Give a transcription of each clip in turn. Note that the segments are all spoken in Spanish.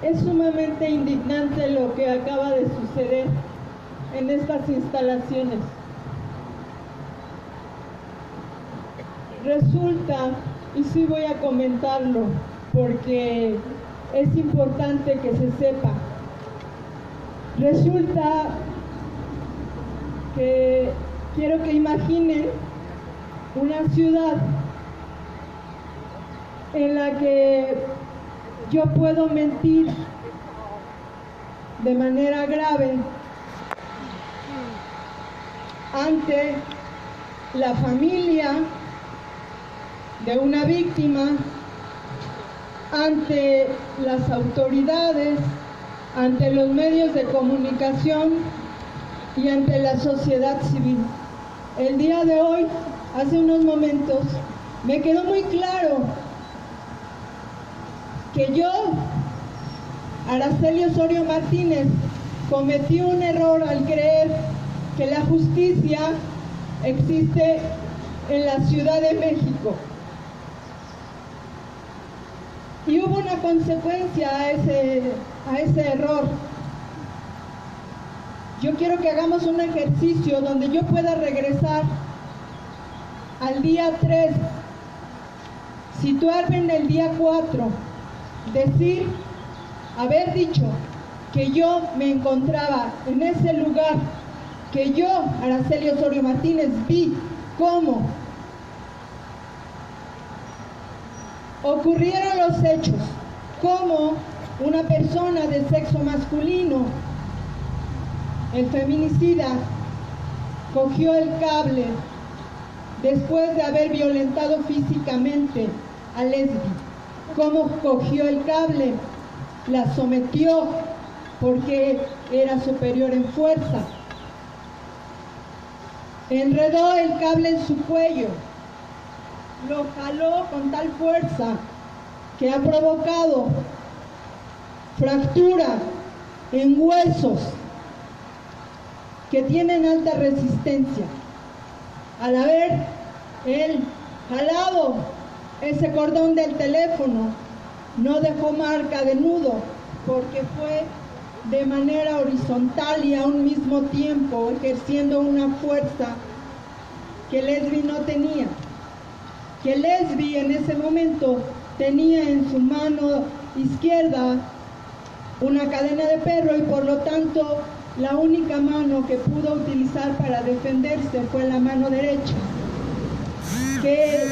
Es sumamente indignante lo que acaba de suceder en estas instalaciones. Resulta, y sí voy a comentarlo porque es importante que se sepa, resulta que quiero que imaginen una ciudad en la que yo puedo mentir de manera grave ante la familia de una víctima, ante las autoridades, ante los medios de comunicación y ante la sociedad civil. El día de hoy, hace unos momentos, me quedó muy claro que yo, Araceli Osorio Martínez, cometí un error al creer que la justicia existe en la Ciudad de México. Y hubo una consecuencia a ese error. Yo quiero que hagamos un ejercicio donde yo pueda regresar al día 3, situarme en el día 4, decir, haber dicho que yo me encontraba en ese lugar, que yo, Araceli Osorio Martínez, vi cómo ocurrieron los hechos, cómo una persona de sexo masculino, el feminicida, cogió el cable después de haber violentado físicamente a Lesbi. Cómo cogió el cable, la sometió porque era superior en fuerza. Enredó el cable en su cuello, lo jaló con tal fuerza que ha provocado fractura en huesos que tienen alta resistencia. Al haber él jalado ese cordón del teléfono, no dejó marca de nudo porque fue de manera horizontal y a un mismo tiempo ejerciendo una fuerza que Lesbi no tenía. Que Lesbi en ese momento tenía en su mano izquierda una cadena de perro y por lo tanto la única mano que pudo utilizar para defenderse fue la mano derecha. Que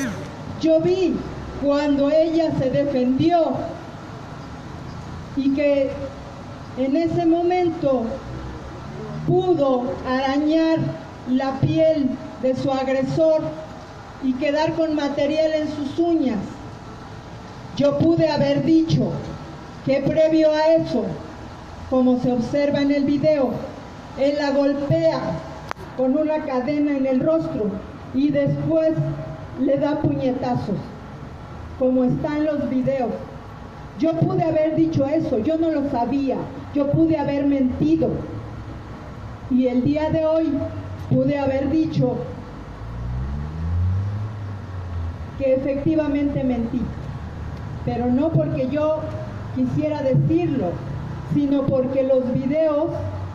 yo vi cuando ella se defendió y que en ese momento pudo arañar la piel de su agresor y quedar con material en sus uñas. Yo pude haber dicho que previo a eso, como se observa en el video, él la golpea con una cadena en el rostro y después le da puñetazos, como están los videos. Yo pude haber dicho eso, yo no lo sabía, yo pude haber mentido. Y el día de hoy pude haber dicho que efectivamente mentí, pero no porque yo quisiera decirlo, sino porque los videos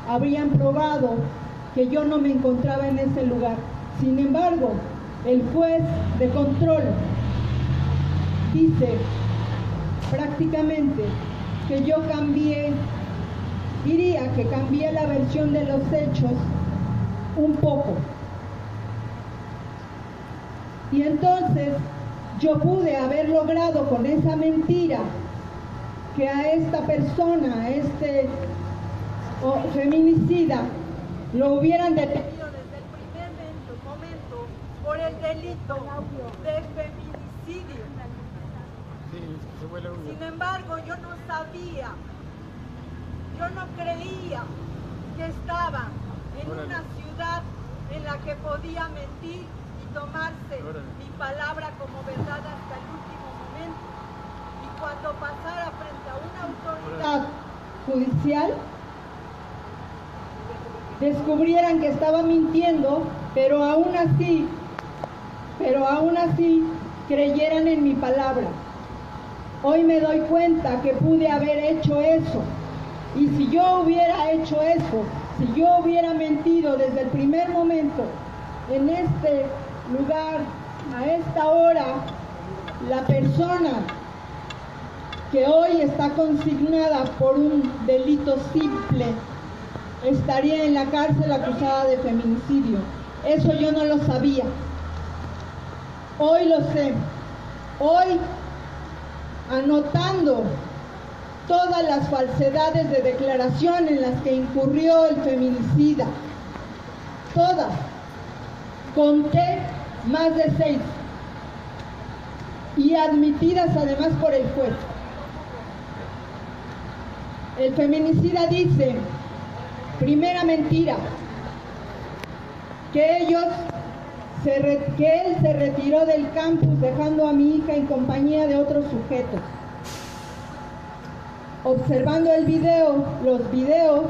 habrían probado que yo no me encontraba en ese lugar. Sin embargo, el juez de control dice prácticamente que yo diría que cambié la versión de los hechos un poco. Y entonces yo pude haber logrado con esa mentira que a esta persona, a este feminicida, lo hubieran detenido desde el primer momento por el delito de feminicidio. Sin embargo, yo no sabía, yo no creía que estaba en una ciudad en la que podía mentir y tomarse mi palabra como verdad hasta el último momento. Y cuando pasara frente a una autoridad judicial, descubrieran que estaba mintiendo, pero aún así creyeran en mi palabra. Hoy me doy cuenta que pude haber hecho eso. Y si yo hubiera hecho eso, si yo hubiera mentido desde el primer momento, en este lugar, a esta hora, la persona que hoy está consignada por un delito simple estaría en la cárcel acusada de feminicidio. Eso yo no lo sabía. Hoy lo sé. Hoy, anotando todas las falsedades de declaración en las que incurrió el feminicida, todas, conté más de 6, y admitidas además por el juez. El feminicida dice, primera mentira, que él se retiró del campus dejando a mi hija en compañía de otros sujetos. Observando los videos,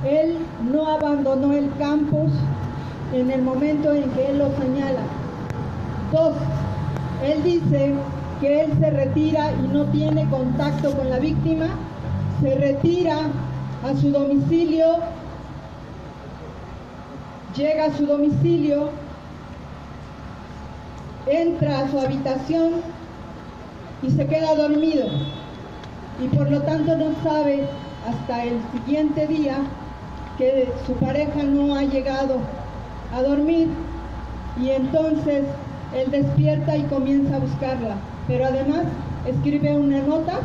él no abandonó el campus en el momento en que él lo señala. 2, él dice que él se retira y no tiene contacto con la víctima, se retira a su domicilio, llega a su domicilio, entra a su habitación y se queda dormido. Y por lo tanto no sabe hasta el siguiente día que su pareja no ha llegado a dormir, y entonces él despierta y comienza a buscarla, pero además escribe una nota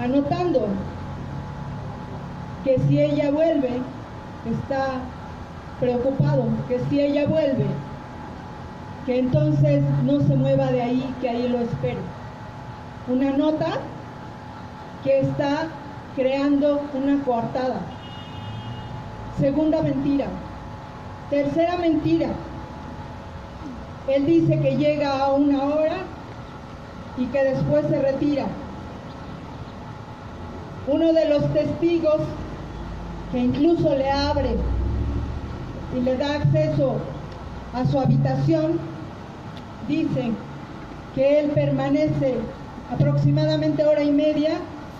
anotando que si ella vuelve, está preocupado, que si ella vuelve, que entonces no se mueva de ahí, que ahí lo espero. Una nota que está creando una coartada. Segunda mentira. Tercera mentira. Él dice que llega a 1 hora y que después se retira. Uno de los testigos, que incluso le abre y le da acceso a su habitación, dice que él permanece aproximadamente 1 hora y media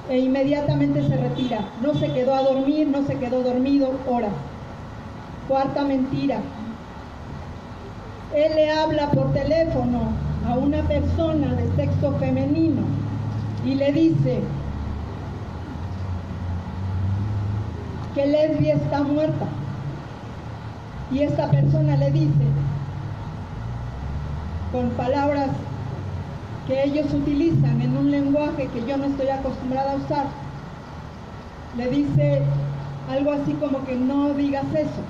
e inmediatamente se retira. No se quedó a dormir, no se quedó dormido horas. Cuarta mentira. Él le habla por teléfono a una persona de sexo femenino y le dice que Lesbia está muerta. Y esta persona le dice, con palabras que ellos utilizan en un lenguaje que yo no estoy acostumbrada a usar, le dice algo así como que no digas eso.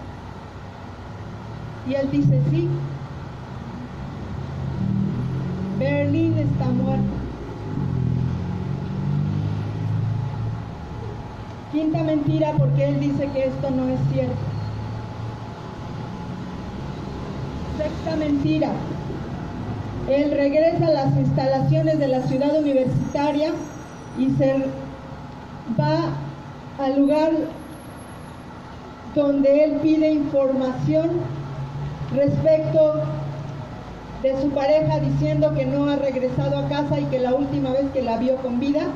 Y él dice, sí, Berlín está muerta. Quinta mentira, porque él dice que esto no es cierto. Sexta mentira. Él regresa a las instalaciones de la ciudad universitaria y se va al lugar donde él pide información respecto de su pareja, diciendo que no ha regresado a casa y que la última vez que la vio con vida,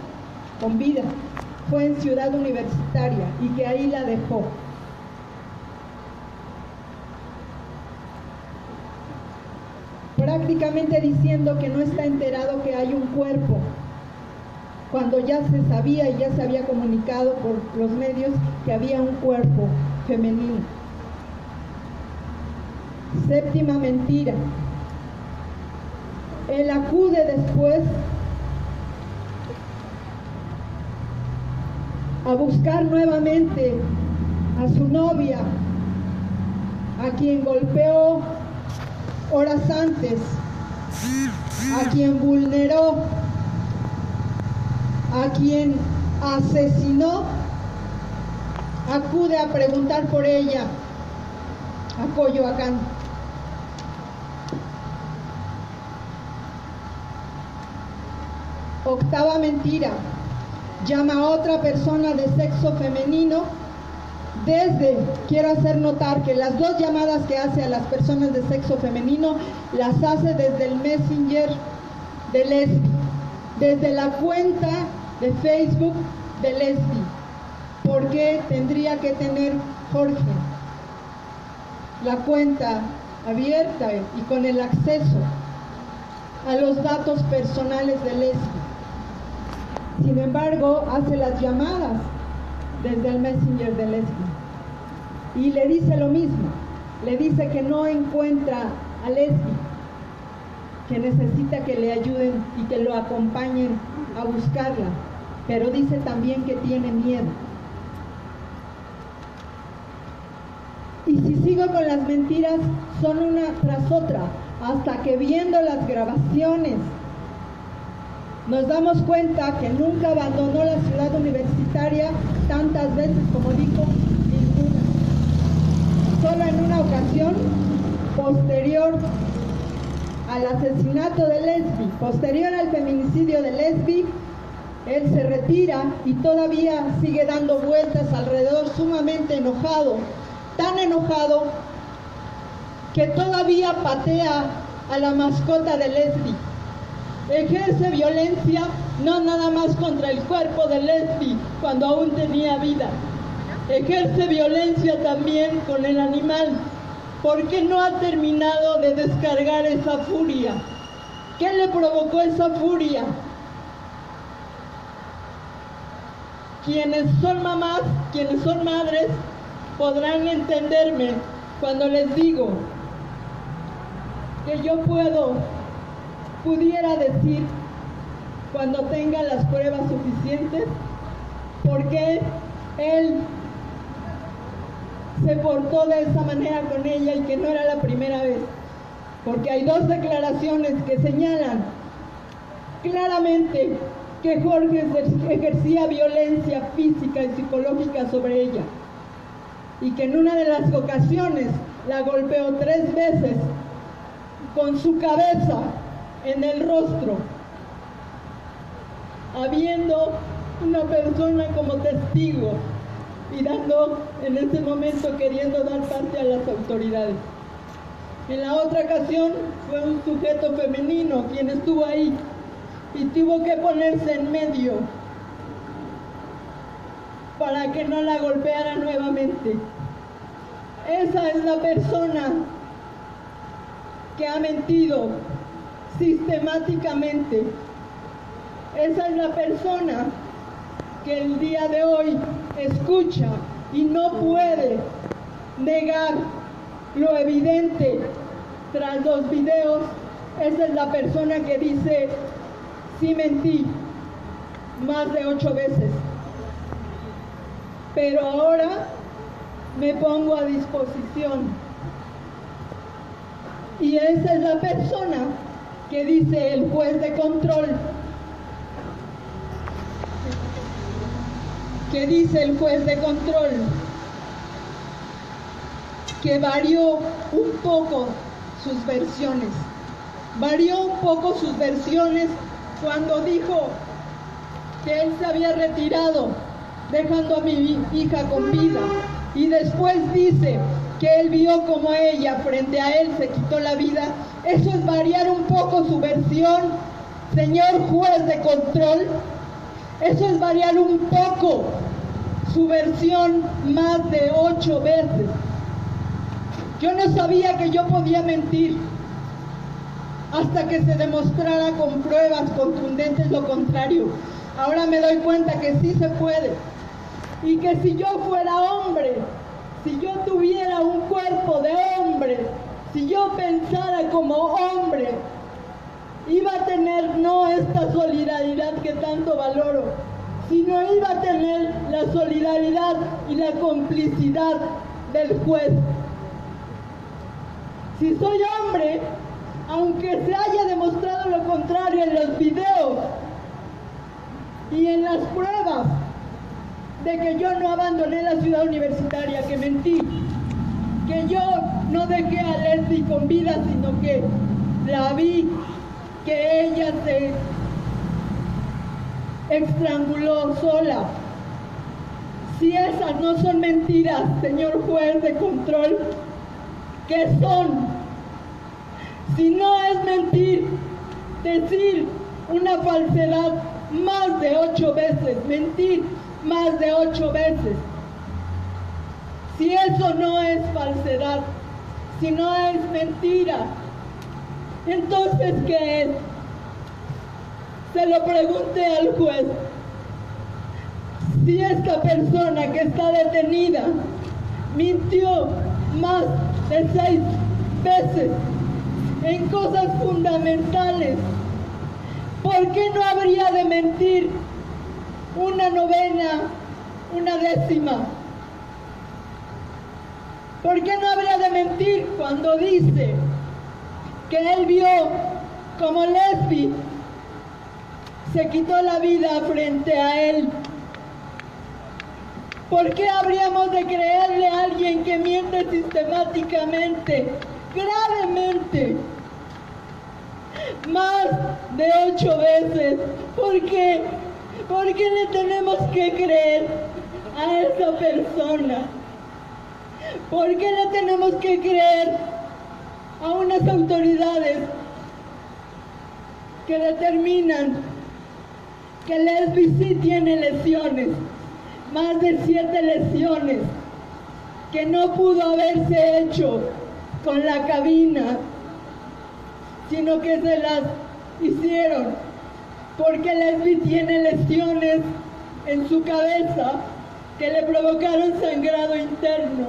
fue en Ciudad Universitaria y que ahí la dejó. Prácticamente diciendo que no está enterado que hay un cuerpo, cuando ya se sabía y ya se había comunicado por los medios que había un cuerpo femenino. Séptima mentira. Él acude después a buscar nuevamente a su novia, a quien golpeó horas antes, a quien vulneró, a quien asesinó. Acude a preguntar por ella a Coyoacán. Octava mentira. Llama a otra persona de sexo femenino quiero hacer notar que las 2 llamadas que hace a las personas de sexo femenino las hace desde el Messenger de Lesbi, desde la cuenta de Facebook de Lesbi. ¿Por qué tendría que tener Jorge la cuenta abierta y con el acceso a los datos personales de Lesbi? Sin embargo, hace las llamadas desde el Messenger de Lesbi y le dice lo mismo. Le dice que no encuentra a Lesbi, que necesita que le ayuden y que lo acompañen a buscarla, pero dice también que tiene miedo. Y si sigo con las mentiras, son una tras otra, hasta que viendo las grabaciones nos damos cuenta que nunca abandonó la ciudad universitaria tantas veces como dijo, ninguna. Solo en una ocasión, posterior al asesinato de Lesbi, posterior al feminicidio de Lesbi, él se retira y todavía sigue dando vueltas alrededor, sumamente enojado, tan enojado que todavía patea a la mascota de Lesbi. Ejerce violencia no nada más contra el cuerpo de Lesbi cuando aún tenía vida, ejerce violencia también con el animal, porque no ha terminado de descargar esa furia. ¿Qué le provocó esa furia? Quienes son mamás, quienes son madres, podrán entenderme cuando les digo que yo pudiera decir, cuando tenga las pruebas suficientes, por qué él se portó de esa manera con ella y que no era la primera vez. Porque hay dos declaraciones que señalan claramente que Jorge ejercía violencia física y psicológica sobre ella y que en una de las ocasiones la golpeó 3 veces con su cabeza en el rostro, habiendo una persona como testigo y dando en ese momento queriendo dar parte a las autoridades. En la otra ocasión fue un sujeto femenino quien estuvo ahí y tuvo que ponerse en medio para que no la golpeara nuevamente. Esa es la persona que ha mentido sistemáticamente. Esa es la persona que el día de hoy escucha y no puede negar lo evidente tras los videos. Esa es la persona que dice, sí mentí más de 8 veces, pero ahora me pongo a disposición. Y esa es la persona que dice el juez de control, que varió un poco sus versiones. Varió un poco sus versiones cuando dijo que él se había retirado dejando a mi hija con vida, y después dice que él vio como ella frente a él se quitó la vida. Eso es variar un poco su versión, señor juez de control. Eso es variar un poco su versión más de 8 veces. Yo no sabía que yo podía mentir hasta que se demostrara con pruebas contundentes lo contrario. Ahora me doy cuenta que sí se puede, y que si yo fuera hombre, si yo tuviera un cuerpo de hombre, si yo pensara como hombre, iba a tener no esta solidaridad que tanto valoro, sino iba a tener la solidaridad y la complicidad del juez. Si soy hombre, aunque se haya demostrado lo contrario en los videos y en las pruebas de que yo no abandoné la ciudad universitaria, que mentí, que yo no dejé a Lesbi con vida, sino que la vi, que ella se estranguló sola. Si esas no son mentiras, señor juez de control, ¿qué son? Si no es mentir decir una falsedad más de 8 veces, mentir más de 8 veces. Si eso no es falsedad, si no es mentira, entonces ¿qué es? Se lo pregunté al juez. Si esta persona que está detenida mintió más de 6 veces en cosas fundamentales, ¿por qué no habría de mentir una novena, una décima? ¿Por qué no habría de mentir cuando dice que él vio como Lesbi se quitó la vida frente a él? ¿Por qué habríamos de creerle a alguien que miente sistemáticamente, gravemente, más de 8 veces? ¿Por qué? ¿Por qué le tenemos que creer a esa persona? ¿Por qué le tenemos que creer a unas autoridades que determinan que Lesbi sí tiene lesiones, más de 7 lesiones, que no pudo haberse hecho con la cabina, sino que se las hicieron porque Lesbi tiene lesiones en su cabeza que le provocaron sangrado interno,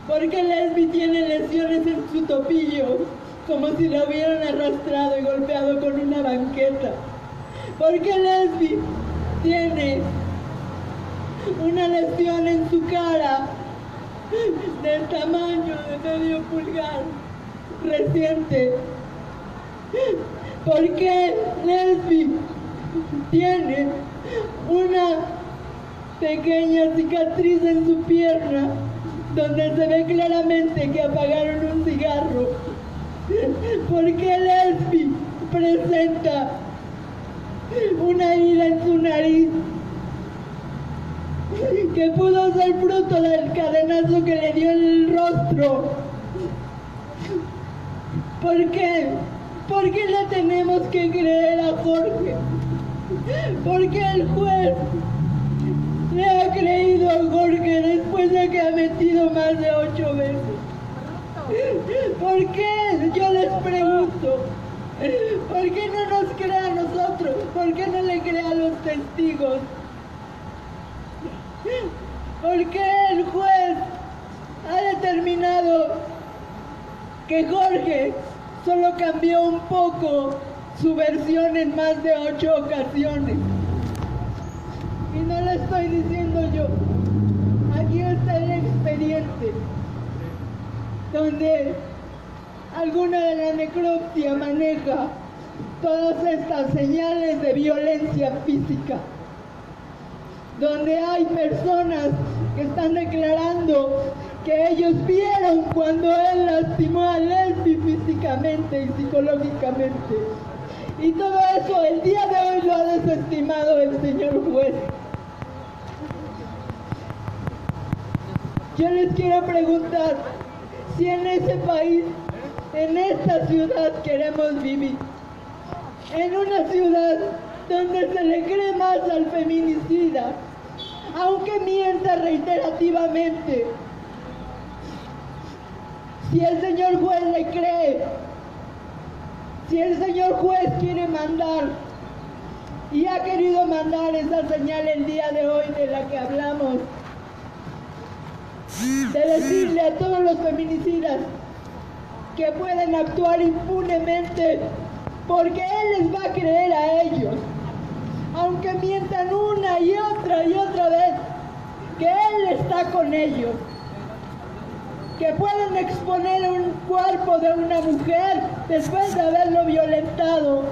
porque Lesbi tiene lesiones en su tobillo, como si la hubieran arrastrado y golpeado con una banqueta, porque Lesbi tiene una lesión en su cara del tamaño de medio pulgar reciente, porque Lesbi tiene una pequeña cicatriz en su pierna donde se ve claramente que apagaron un cigarro, porque Lesbi presenta una herida en su nariz que pudo ser fruto del cadenazo que le dio en el rostro. ¿Por qué? ¿Por qué le tenemos que creer a Jorge? ¿Por qué el juez le ha creído a Jorge después de que ha metido más de 8 veces? ¿Por qué? Yo les pregunto. ¿Por qué no nos cree a nosotros? ¿Por qué no le cree a los testigos? ¿Por qué el juez ha determinado que Jorge solo cambió un poco su versión en más de 8 ocasiones? Y no lo estoy diciendo yo. Aquí está el expediente donde alguna de la necropsia maneja todas estas señales de violencia física, donde hay personas que están declarando que ellos vieron cuando él lastimó a Lesbi físicamente y psicológicamente. Y todo eso el día de hoy lo ha desestimado el señor juez. Yo les quiero preguntar si en ese país, en esta ciudad queremos vivir, en una ciudad donde se le cree más al feminicida, aunque mienta reiterativamente. Si el señor juez le cree, si el señor juez quiere mandar y ha querido mandar esa señal el día de hoy de la que hablamos, de decirle a todos los feminicidas que pueden actuar impunemente porque él les va a creer a ellos, aunque mientan una y otra vez que él está con ellos, que pueden exponer un cuerpo de una mujer después de haberlo violentado,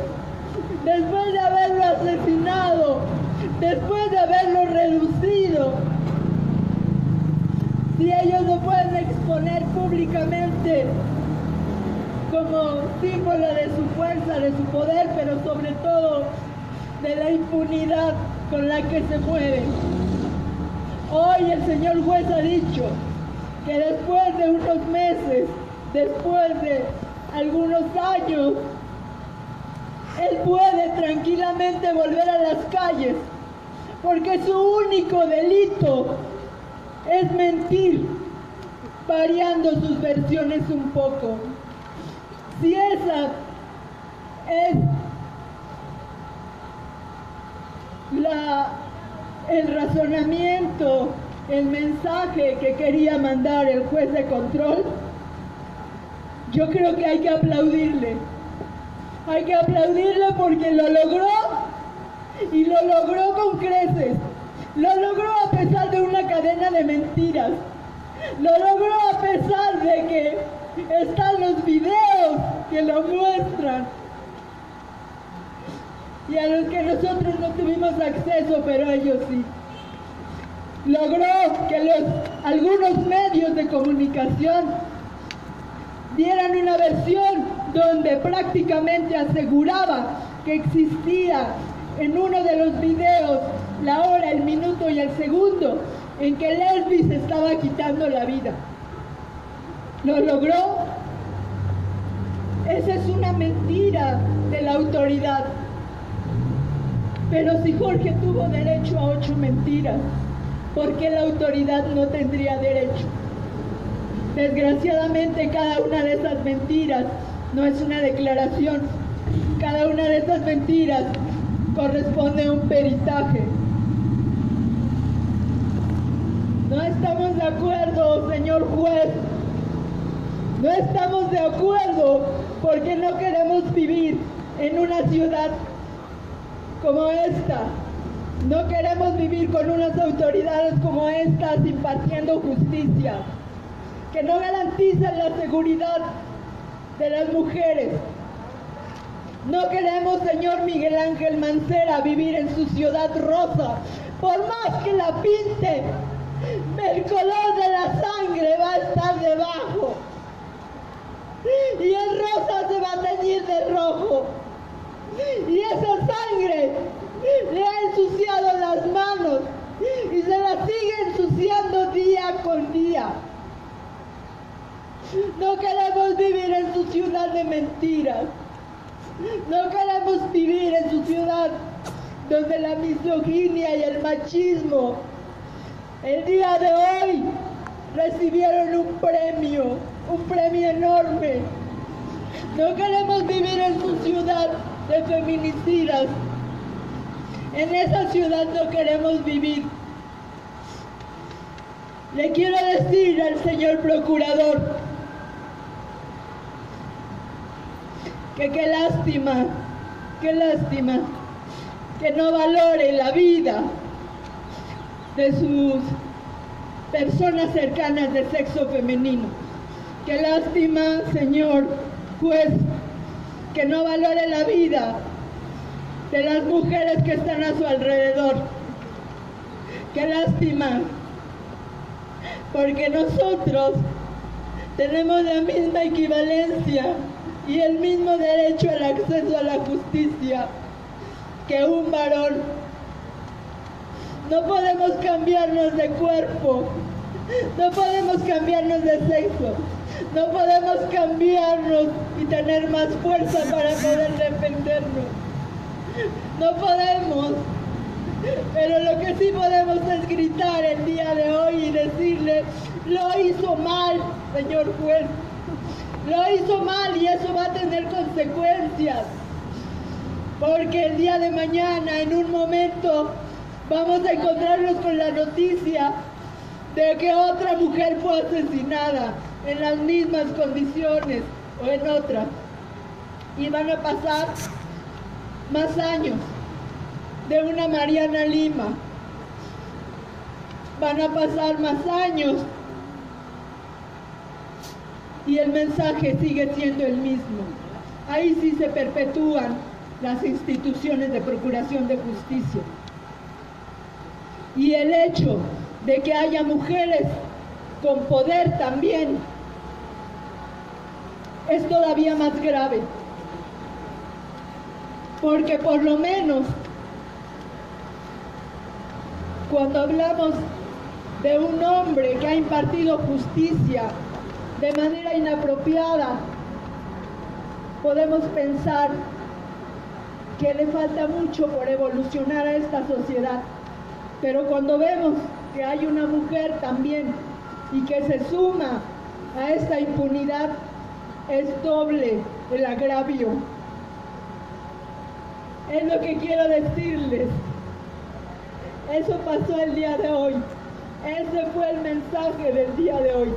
después de haberlo asesinado, después de haberlo reducido. Si ellos lo pueden exponer públicamente como símbolo de su fuerza, de su poder, pero sobre todo de la impunidad con la que se mueven. Hoy el señor juez ha dicho que después de unos meses, después de algunos años, él puede tranquilamente volver a las calles, porque su único delito es mentir, variando sus versiones un poco. Si esa es el razonamiento, el mensaje que quería mandar el juez de control, yo creo que hay que aplaudirle. Hay que aplaudirle porque lo logró, y lo logró con creces. Lo logró a pesar de una cadena de mentiras. Lo logró a pesar de que están los videos que lo muestran y a los que nosotros no tuvimos acceso, pero ellos sí. Logró que algunos medios de comunicación dieran una versión donde prácticamente aseguraba que existía en uno de los videos la hora, el minuto y el segundo en que Lesbi se estaba quitando la vida. ¿Lo logró? Esa es una mentira de la autoridad. Pero si Jorge tuvo derecho a 8 mentiras, ¿por qué la autoridad no tendría derecho? Desgraciadamente, cada una de esas mentiras no es una declaración. Cada una de esas mentiras corresponde a un peritaje. No estamos de acuerdo, señor juez. No estamos de acuerdo porque no queremos vivir en una ciudad como esta. No queremos vivir con unas autoridades como estas impartiendo justicia, que no garantizan la seguridad de las mujeres. No queremos, señor Miguel Ángel Mancera, vivir en su ciudad rosa. Por más que la pinte, el color de la sangre va a estar debajo. Y el rosa se va a teñir de rojo. Y esa sangre le ha ensuciado las manos y se las sigue ensuciando día con día. No queremos vivir en su ciudad de mentiras. No queremos vivir en su ciudad donde la misoginia y el machismo el día de hoy recibieron un premio enorme. No queremos vivir en su ciudad de feminicidas. En esa ciudad no queremos vivir. Le quiero decir al señor procurador que qué lástima que no valore la vida de sus personas cercanas del sexo femenino. Qué lástima, señor juez, que no valore la vida de las mujeres que están a su alrededor. Qué lástima, porque nosotros tenemos la misma equivalencia y el mismo derecho al acceso a la justicia que un varón. No podemos cambiarnos de cuerpo, no podemos cambiarnos de sexo, no podemos cambiarnos y tener más fuerza para poder defendernos. No podemos, pero lo que sí podemos es gritar el día de hoy y decirle: lo hizo mal, señor juez, lo hizo mal, y eso va a tener consecuencias, porque el día de mañana, en un momento, vamos a encontrarnos con la noticia de que otra mujer fue asesinada en las mismas condiciones o en otras, y van a pasar más años de una Mariana Lima, van a pasar más años y el mensaje sigue siendo el mismo. Ahí sí se perpetúan las instituciones de procuración de justicia. Y el hecho de que haya mujeres con poder también es todavía más grave, porque por lo menos cuando hablamos de un hombre que ha impartido justicia de manera inapropiada, podemos pensar que le falta mucho por evolucionar a esta sociedad. Pero cuando vemos que hay una mujer también y que se suma a esta impunidad, es doble el agravio. Es lo que quiero decirles. Eso pasó el día de hoy. Ese fue el mensaje del día de hoy,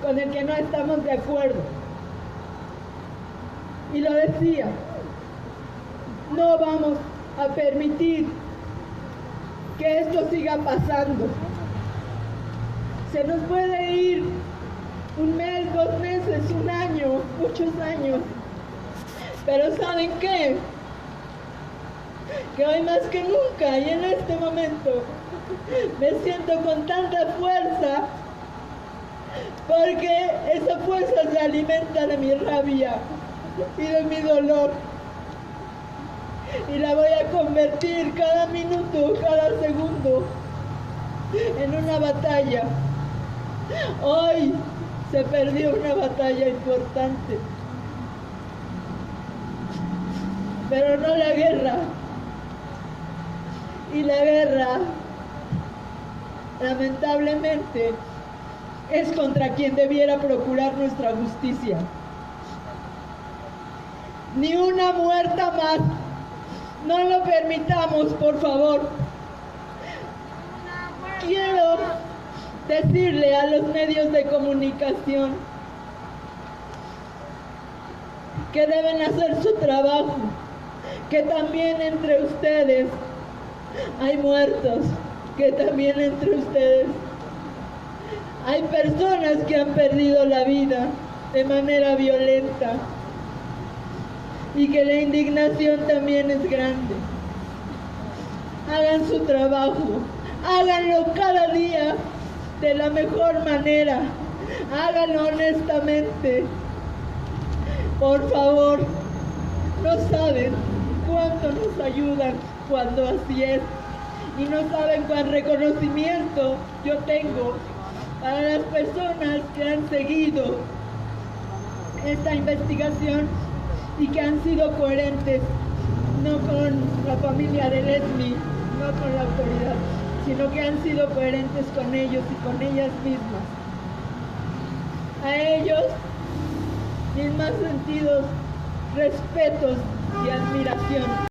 con el que no estamos de acuerdo. Y lo decía, no vamos a permitir que esto siga pasando. Se nos puede ir un mes, 2 meses, un año, muchos años. Pero ¿saben qué? Que hoy más que nunca y en este momento me siento con tanta fuerza, porque esa fuerza se alimenta de mi rabia y de mi dolor. Y la voy a convertir cada minuto, cada segundo en una batalla. Hoy se perdió una batalla importante, pero no la guerra. Y la guerra, lamentablemente, es contra quien debiera procurar nuestra justicia. Ni una muerta más. No lo permitamos, por favor. Quiero decirle a los medios de comunicación que deben hacer su trabajo, que también entre ustedes hay muertos, que también entre ustedes hay personas que han perdido la vida de manera violenta y que la indignación también es grande. Hagan su trabajo, háganlo cada día de la mejor manera, háganlo honestamente. Por favor, no saben cuánto nos ayudan cuando así es, y no saben cuán reconocimiento yo tengo para las personas que han seguido esta investigación y que han sido coherentes, no con la familia de Leslie, no con la autoridad, sino que han sido coherentes con ellos y con ellas mismas. A ellos, mis más sentidos respetos y admiración.